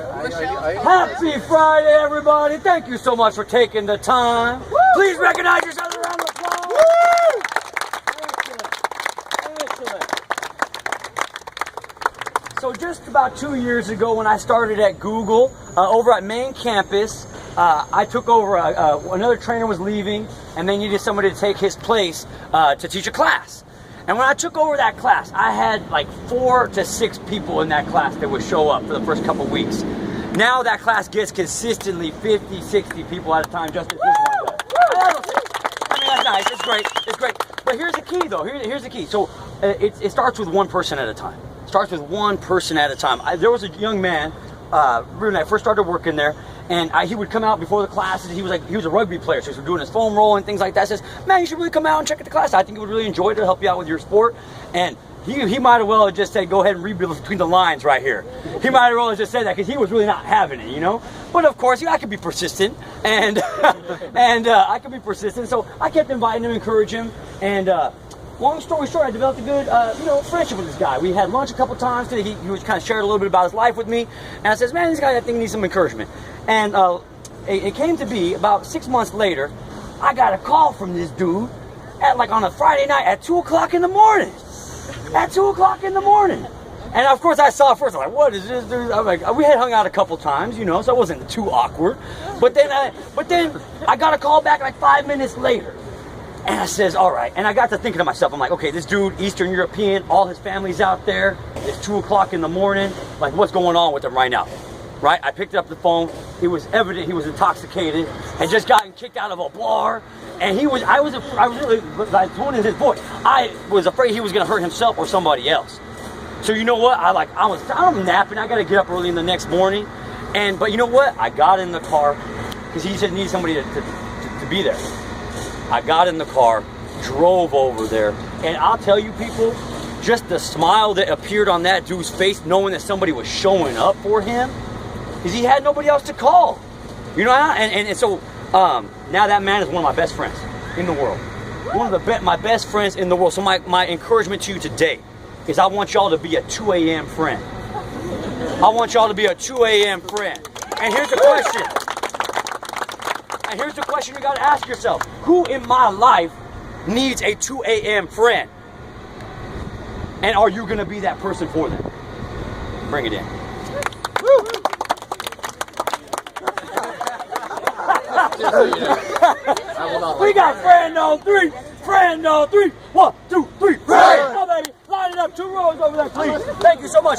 Happy Friday, everybody. Thank you so much for taking the time. Woo! Please recognize yourselves around the applause. Excellent. So just about 2 years ago when I started at Google, over at main campus, I took over, another trainer was leaving, and they needed somebody to take his place to teach a class. And when I took over that class, I had like 4 to 6 people in that class that would show up for the first couple weeks. Now that class gets consistently 50, 60 people at a time, just as this one does. I mean, that's nice, it's great, it's great. But here's the key though, here's the key. So it starts with one person at a time. It starts with one person at a time. There was a young man, when I first started working there, and he would come out before the classes. He was a rugby player, so he was doing his foam roll and things like that. Says, man, you should really come out and check out the class. I think you would really enjoy it. It'll help you out with your sport. And he might as well have just said, go ahead and read between the lines right here. He might as well have just said that because he was really not having it, you know. But of course, I could be persistent, and I could be persistent. So I kept inviting him, encourage him, and long story short, I developed a good, friendship with this guy. We had lunch a couple times. He was kind of shared a little bit about his life with me, and I says, man, this guy I think needs some encouragement. And it came to be about 6 months later, I got a call from this dude at on a Friday night at 2 o'clock in the morning. At 2 o'clock in the morning. And of course I saw it first, I'm like, what is this dude? I'm like, we had hung out a couple times, so it wasn't too awkward. But then I got a call back like 5 minutes later. And I says, all right. And I got to thinking to myself, I'm like, okay, this dude, Eastern European, all his family's out there. It's 2 o'clock in the morning. Like, what's going on with him right now? Right? I picked up the phone. It was evident he was intoxicated, had just gotten kicked out of a bar. And I was really, by the tone in his voice, I was afraid he was going to hurt himself or somebody else. So you know what? I'm napping. I got to get up early in the next morning. But you know what? I got in the car because he said he needed somebody to be there. I got in the car, drove over there, and I'll tell you people, just the smile that appeared on that dude's face knowing that somebody was showing up for him, because he had nobody else to call. So now that man is one of my best friends in the world. One of my best friends in the world. So my encouragement to you today is I want y'all to be a 2 a.m. friend. I want y'all to be a 2 a.m. friend. And here's the question. And here's the question you got to ask yourself. Who in my life needs a 2 a.m. friend? And are you going to be that person for them? Bring it in. We got friend on 3. Friend on 3. 1, 2, 3. Friend. Oh, baby. Line it up 2 rows over there, please. Thank you so much.